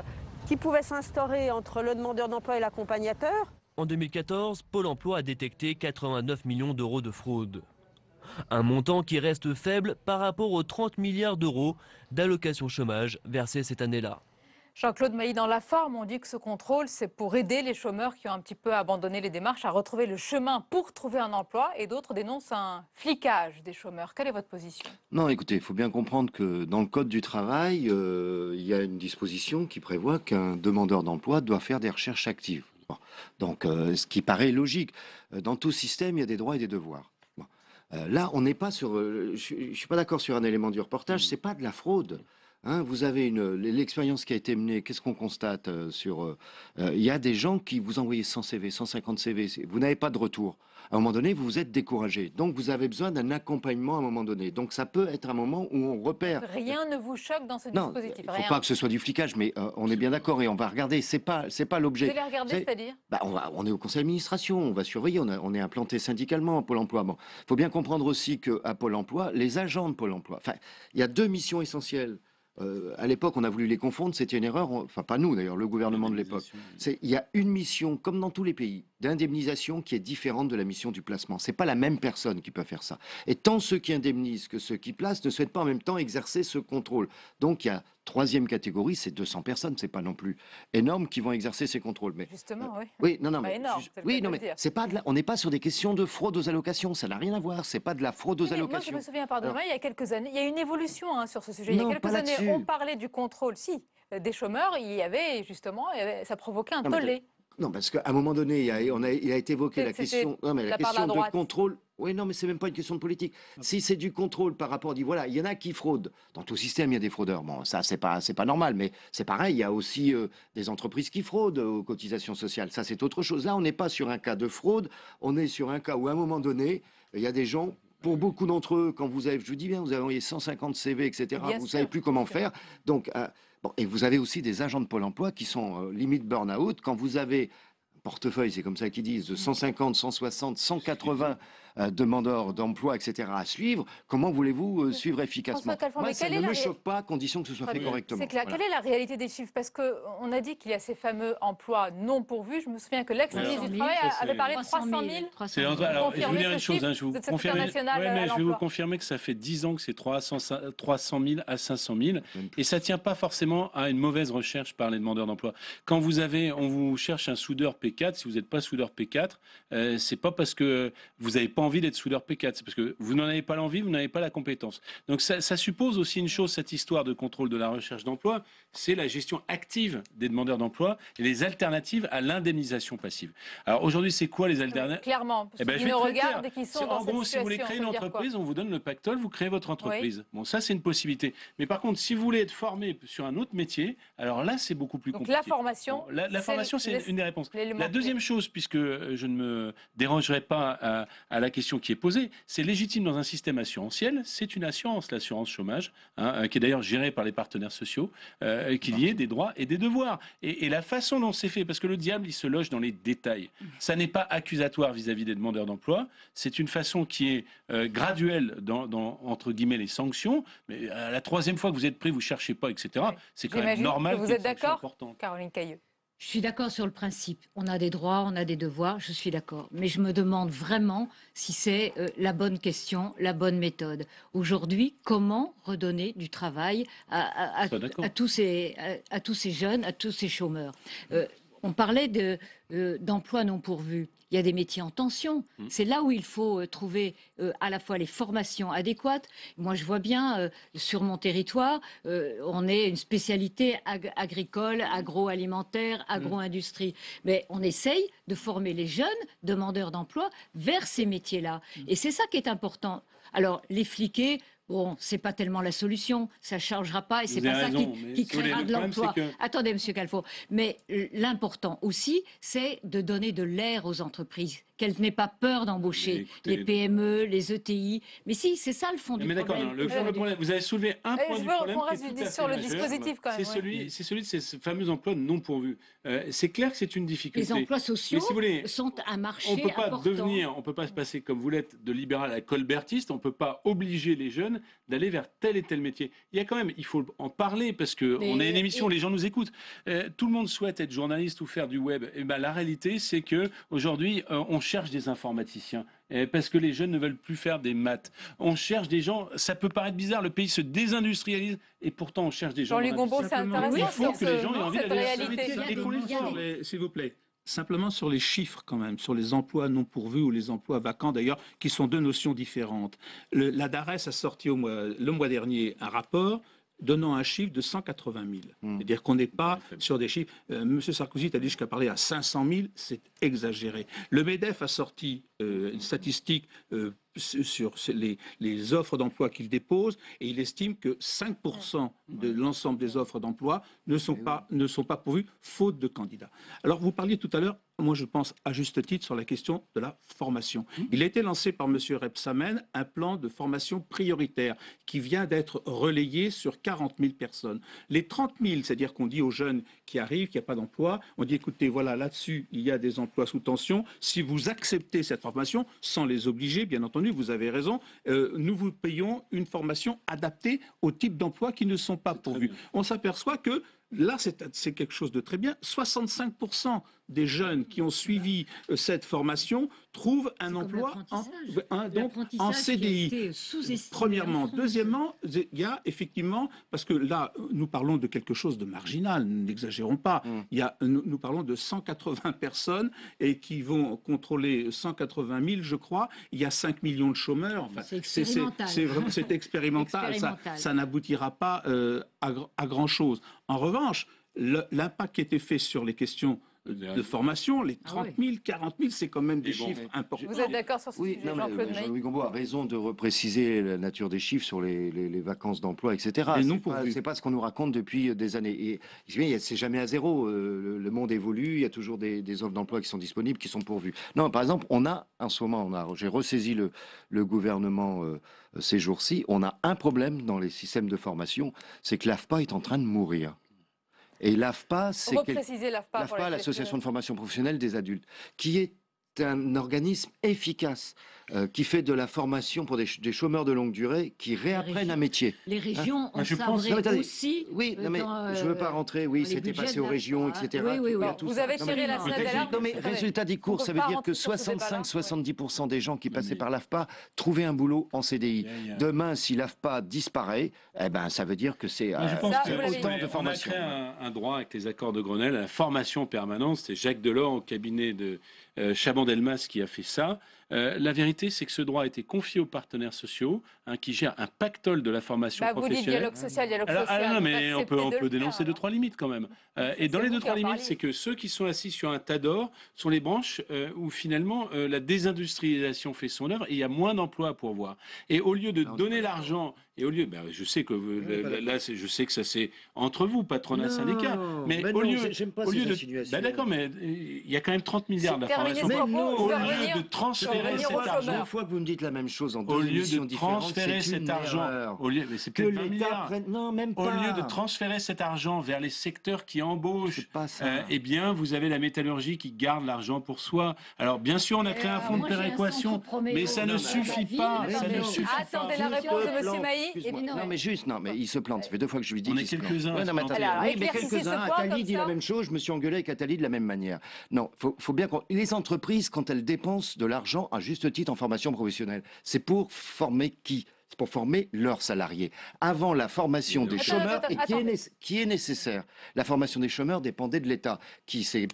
qui pouvait s'instaurer entre le demandeur d'emploi et l'accompagnateur. En 2014, Pôle emploi a détecté 89 millions d'euros de fraude. Un montant qui reste faible par rapport aux 30 milliards d'euros d'allocations chômage versées cette année-là. Jean-Claude Mailly, dans la forme, on dit que ce contrôle, c'est pour aider les chômeurs qui ont un petit peu abandonné les démarches à retrouver le chemin pour trouver un emploi, et d'autres dénoncent un flicage des chômeurs. Quelle est votre position? Non, écoutez, il faut bien comprendre que dans le Code du travail, il y a une disposition qui prévoit qu'un demandeur d'emploi doit faire des recherches actives. Donc, ce qui paraît logique. Dans tout système, il y a des droits et des devoirs. Là, on n'est pas sur... je suis pas d'accord sur un élément du reportage, c'est pas de la fraude. Hein, vous avez l'expérience qui a été menée, qu'est-ce qu'on constate il y a des gens qui vous envoient 100 CV, 150 CV, vous n'avez pas de retour. À un moment donné, vous vous êtes découragé. Donc, vous avez besoin d'un accompagnement à un moment donné. Donc, ça peut être un moment où on repère... Rien ne vous choque dans ce dispositif? Il ne faut pas que ce soit du flicage, mais on est bien d'accord et on va regarder. C'est pas l'objet. Vous allez regarder, c'est-à-dire on est au conseil d'administration, on va surveiller, on est implanté syndicalement à Pôle emploi. Bon, faut bien comprendre aussi qu'à Pôle emploi, les agents de Pôle emploi... Enfin, il y a 2 missions essentielles. À l'époque, on a voulu les confondre, c'était une erreur, enfin pas nous d'ailleurs, le gouvernement de l'époque. Il y a une mission, comme dans tous les pays, d'indemnisation qui est différente de la mission du placement. C'est pas la même personne qui peut faire ça. Et tant ceux qui indemnisent que ceux qui placent ne souhaitent pas en même temps exercer ce contrôle. Donc il y a troisième catégorie, c'est 200 personnes, c'est pas non plus énorme, qui vont exercer ces contrôles. Mais, justement, oui. Oui, non, Pas mais, énorme, oui, non, mais c'est pas on n'est pas sur des questions de fraude aux allocations, ça n'a rien à voir, c'est pas de la fraude aux Moi, je allocations. me souviens, pardonnez-moi, il y a quelques années, il y a une évolution sur ce sujet. Il y a Non, quelques pas années, là-dessus. on parlait du contrôle, des chômeurs, il y avait justement, ça provoquait un tollé. Non, parce qu'à un moment donné, il a été évoqué la question, non, mais la question de contrôle. Oui, non, mais c'est même pas une question de politique. Si c'est du contrôle par rapport, dit voilà, il y en a qui fraudent. Dans tout système, il y a des fraudeurs. Bon, ça, c'est pas normal, mais c'est pareil. Il y a aussi des entreprises qui fraudent aux cotisations sociales. Ça, c'est autre chose. Là, on n'est pas sur un cas de fraude. On est sur un cas où, à un moment donné, il y a des gens. Pour beaucoup d'entre eux, quand vous avez, je vous dis bien, vous avez envoyé 150 CV, etc. Vous ne savez plus comment faire. Donc, bon, et vous avez aussi des agents de Pôle emploi qui sont limite burn-out. Quand vous avez portefeuille, c'est comme ça qu'ils disent, de 150, 160, 180 demandeurs d'emploi, etc. à suivre, comment voulez-vous suivre efficacement? Moi, ça ne me choque pas, à condition que ce soit fait correctement. C'est clair. Voilà. Quelle est la réalité des chiffres? Parce qu'on a dit qu'il y a ces fameux emplois non pourvus. Je me souviens que l'ex-ministre du Travail avait parlé de 300 000. Alors, je vais vous dire une chose, je vais vous confirmer que ça fait 10 ans que c'est 300 000 à 500 000, et ça ne tient pas forcément à une mauvaise recherche par les demandeurs d'emploi. Quand on vous cherche un soudeur P4, si vous n'êtes pas soudeur P4, c'est pas parce que vous n'avez pas envie d'être soudeur P4, c'est parce que vous n'en avez pas l'envie, vous n'avez pas la compétence. Donc ça suppose aussi une chose, cette histoire de contrôle de la recherche d'emploi, c'est la gestion active des demandeurs d'emploi et les alternatives à l'indemnisation passive. Alors aujourd'hui, c'est quoi les alternatives? Clairement, parce qu'ils nous regardent et qu'ils sont dans cette situation. En gros, si vous voulez créer une entreprise, on vous donne le pactole, vous créez votre entreprise. Oui. Bon, ça c'est une possibilité. Mais par contre, si vous voulez être formé sur un autre métier, alors là c'est beaucoup plus compliqué. Donc la formation, la formation, c'est une des réponses. La deuxième chose, puisque je ne me dérangerai pas à la question qui est posée, c'est légitime dans un système assurantiel, c'est une assurance, l'assurance chômage, qui est d'ailleurs gérée par les partenaires sociaux, qu'il y ait des droits et des devoirs. Et la façon dont c'est fait, parce que le diable, il se loge dans les détails. Ça n'est pas accusatoire vis-à-vis des demandeurs d'emploi, c'est une façon qui est graduelle dans, entre guillemets, les sanctions, mais à la troisième fois que vous êtes pris, vous ne cherchez pas, etc. C'est quand même normal. Vous êtes d'accord, Caroline Cayeux? Je suis d'accord sur le principe. On a des droits, on a des devoirs, je suis d'accord. Mais je me demande vraiment si c'est la bonne question, la bonne méthode. Aujourd'hui, comment redonner du travail à tous ces jeunes, à tous ces chômeurs? On parlait d'emplois non pourvus. Il y a des métiers en tension. C'est là où il faut trouver à la fois les formations adéquates. Moi, je vois bien, sur mon territoire, on est une spécialité agricole, agroalimentaire, agro-industrie. Mais on essaye de former les jeunes demandeurs d'emploi vers ces métiers-là. Et c'est ça qui est important. Alors, les fliquer... Bon, c'est pas tellement la solution, ça ne changera pas et c'est pas ça qui créera de l'emploi. Attendez, Monsieur Calfo, mais l'important aussi, c'est de donner de l'air aux entreprises, qu'elles n'aient pas peur d'embaucher les PME, les ETI. Mais si, c'est ça le fond du problème. Mais d'accord, le fond du problème, vous avez soulevé un point du problème qui est tout à fait sur le dispositif quand même. C'est celui de ces fameux emplois non pourvus. C'est clair que c'est une difficulté. Les emplois sociaux sont un marché important. On ne peut pas se passer, comme vous l'êtes, de libéral à colbertiste. On ne peut pas obliger les jeunes d'aller vers tel et tel métier. Il faut en parler parce qu'on a une émission, les gens nous écoutent. Tout le monde souhaite être journaliste ou faire du web. Et ben, la réalité, c'est qu'aujourd'hui, on cherche des informaticiens. Parce que les jeunes ne veulent plus faire des maths. On cherche des gens, ça peut paraître bizarre, le pays se désindustrialise et pourtant on cherche des gens. Jean-Luc Gombault, c'est intéressant. Il faut que les gens aient envie d'aller s'il vous plaît. Simplement sur les chiffres quand même, sur les emplois non pourvus ou les emplois vacants d'ailleurs, qui sont deux notions différentes. La DARES a sorti le mois dernier un rapport donnant un chiffre de 180 000. C'est-à-dire qu'on n'est pas sur des chiffres... Monsieur Sarkozy a dit jusqu'à parler à 500 000, c'est exagéré. Le MEDEF a sorti une statistique sur les offres d'emploi qu'il dépose et il estime que 5% de l'ensemble des offres d'emploi ne sont pas pourvues faute de candidats. Alors vous parliez tout à l'heure, moi je pense à juste titre, sur la question de la formation. Il a été lancé par M. Rebsamen un plan de formation prioritaire qui vient d'être relayé sur 40 000 personnes. Les 30 000, c'est-à-dire qu'on dit aux jeunes qui arrivent, qu'il n'y a pas d'emploi, on dit écoutez, voilà, là-dessus, il y a des emplois sous tension. Si vous acceptez cette formation, sans les obliger, bien entendu, vous avez raison, nous vous payons une formation adaptée au type d'emploi qui ne sont pas pourvus. On s'aperçoit que là, c'est quelque chose de très bien. 65% des jeunes qui ont suivi cette formation trouvent un emploi en CDI. Premièrement. Deuxièmement, il y a effectivement, parce que là, nous parlons de quelque chose de marginal, n'exagérons pas. Nous parlons de 180 personnes et qui vont contrôler 180 000, je crois. Il y a 5 millions de chômeurs. Enfin, c'est expérimental. Ça n'aboutira pas à grand-chose. En revanche, l'impact qui était fait sur les questions de formation, les 30 000, 40 000, c'est quand même des chiffres importants. Vous êtes d'accord sur ce sujet, Jean-Claude Maï? Jean-Louis Gombault a raison de repréciser la nature des chiffres sur les vacances d'emploi, etc. C'est pas ce qu'on nous raconte depuis des années. Et c'est jamais à zéro. Le monde évolue, il y a toujours des offres d'emploi qui sont disponibles, qui sont pourvues. Non, par exemple, en ce moment, j'ai ressaisi le gouvernement ces jours-ci, on a un problème dans les systèmes de formation, c'est que l'AFPA est en train de mourir. Et l'AFPA, c'est l'AFPA, l'Association de formation professionnelle des adultes, qui est un organisme efficace qui fait de la formation pour des chômeurs de longue durée qui réapprennent un métier. Les régions ont sabré aussi. Oui, non, mais je ne veux pas rentrer. Oui, c'était passé aux régions, etc. Oui. Vous avez tiré la sonnette d'alarme. Non, mais résultat des cours, ça veut dire que 65-70% des gens qui passaient par l'AFPA trouvaient un boulot en CDI. Demain, si l'AFPA disparaît, ça veut dire que c'est autant de formation. On a créé un droit avec les accords de Grenelle à la formation permanente. C'était Jacques Delors au cabinet de Chaban-Delmas qui a fait ça. La vérité, c'est que ce droit a été confié aux partenaires sociaux, qui gèrent un pactole de la formation professionnelle. Vous dites dialogue social, non, mais on peut dénoncer 2-3 limites quand même. Et dans les 2-3 limites, c'est que ceux qui sont assis sur un tas d'or sont les branches où finalement la désindustrialisation fait son œuvre et il y a moins d'emplois à pourvoir. Et au lieu de donner l'argent, et au lieu, je sais que là, je sais que ça c'est entre vous, patronat, syndicat, mais au lieu de, d'accord, mais il y a quand même 30 milliards d'informations. Au lieu de transférer cet argent, une fois que vous me dites la même chose en deux au lieu de transférer cet argent, mais c'est peut-être 20 milliards. Non, même pas. Au lieu de transférer cet argent vers les secteurs qui embauchent, eh bien, vous avez la métallurgie qui garde l'argent pour soi. Alors, bien sûr, on a créé un fonds de péréquation, mais ça ne suffit pas. Attendez la réponse de M. Maï. Non, mais il se plante. Ça fait 2 fois que je lui dis. On est quelques-uns. Oui, mais quelques-uns. Attali dit la même chose. Je me suis engueulé avec Attali de la même manière. Non, faut bien qu'on. Les entreprises, quand elles dépensent de l'argent à juste titre en formation professionnelle, c'est pour former qui? C'est pour former leurs salariés. Avant la formation des chômeurs, qui est nécessaire. La formation des chômeurs dépendait de l'État, qui s'est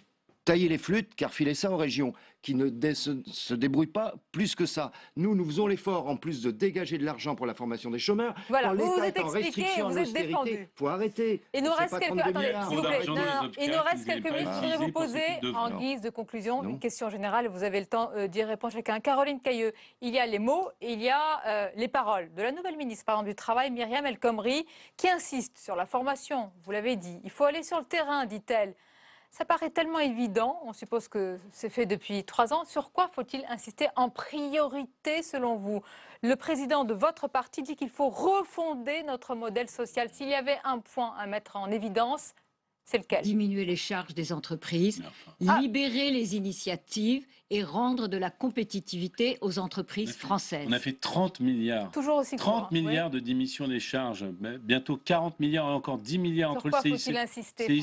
taillé les flûtes, qui a refilé ça aux régions, qui ne se débrouillent pas plus que ça. Nous faisons l'effort, en plus de dégager de l'argent pour la formation des chômeurs. Voilà, quand vous l'État est en restriction, vous êtes défendu. Il faut arrêter. Il nous reste quelques minutes, s'il vous plaît. Il nous reste quelques minutes. Je voudrais vous poser, en guise de conclusion, une question générale. Et vous avez le temps d'y répondre chacun. Caroline Cayeux, il y a les mots et il y a les paroles de la nouvelle ministre, par exemple, du Travail, Myriam El Khomri, qui insiste sur la formation. Vous l'avez dit. Il faut aller sur le terrain, dit-elle. Ça paraît tellement évident, on suppose que c'est fait depuis 3 ans. Sur quoi faut-il insister en priorité selon vous? Le président de votre parti dit qu'il faut refonder notre modèle social. S'il y avait un point à mettre en évidence, c'est lequel? Diminuer les charges des entreprises, libérer les initiatives et rendre de la compétitivité aux entreprises françaises. On a fait 30 milliards. Toujours aussi 30 milliards de diminution des charges. Bientôt 40 milliards et encore 10 milliards entre le CICE. Sur quoi faut-il insister,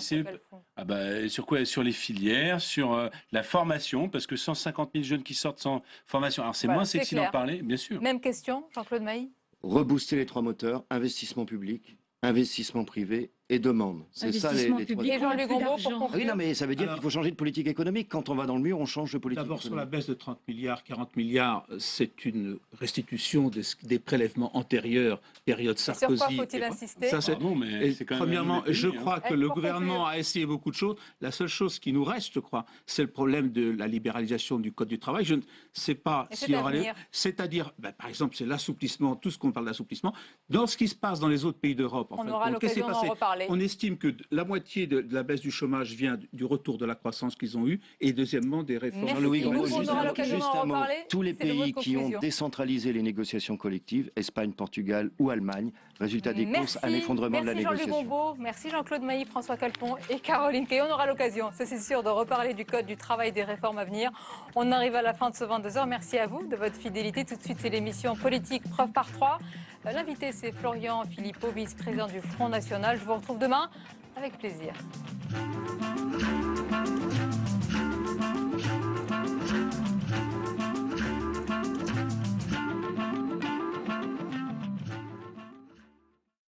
sur quoi? Sur les filières, sur la formation, parce que 150 000 jeunes qui sortent sans formation. Alors c'est moins sexy d'en parler, bien sûr. Même question, Jean-Claude Maï. Rebooster les 3 moteurs, investissement public, investissement privé et demande. C'est ça les public. Et Jean-Luc Gombault, pour conclure. Oui, non, mais ça veut dire qu'il faut changer de politique économique. Quand on va dans le mur, on change de politique économique. D'abord, sur la baisse de 30 milliards, 40 milliards, c'est une restitution des prélèvements antérieurs, période Sarkozy. Sur quoi faut-il insister? Premièrement, je crois que le gouvernement a essayé beaucoup de choses. La seule chose qui nous reste, je crois, c'est le problème de la libéralisation du Code du travail. Je ne sais pas s'il y aura... C'est-à-dire, par exemple, c'est l'assouplissement, tout ce qu'on parle d'assouplissement. Dans ce qui se passe dans les autres pays d'Europe, on aura l'occasion d'en reparler. On estime que la moitié de la baisse du chômage vient du retour de la croissance qu'ils ont eu et deuxièmement des réformes. Jean-Louis Gombault, juste un mot. Tous les pays qui ont décentralisé les négociations collectives, Espagne, Portugal ou Allemagne, résultat des courses, un effondrement de la négociation. Merci Jean-Luc Gombault, merci Jean-Claude Maï, François Calfon et Caroline Cayeux. On aura l'occasion, c'est sûr, de reparler du Code du travail et des réformes à venir. On arrive à la fin de ce 22h. Merci à vous de votre fidélité. Tout de suite, c'est l'émission Politique Preuve par 3. L'invité, c'est Florian Philippot, vice-président du Front National. Je vous retrouve demain avec plaisir.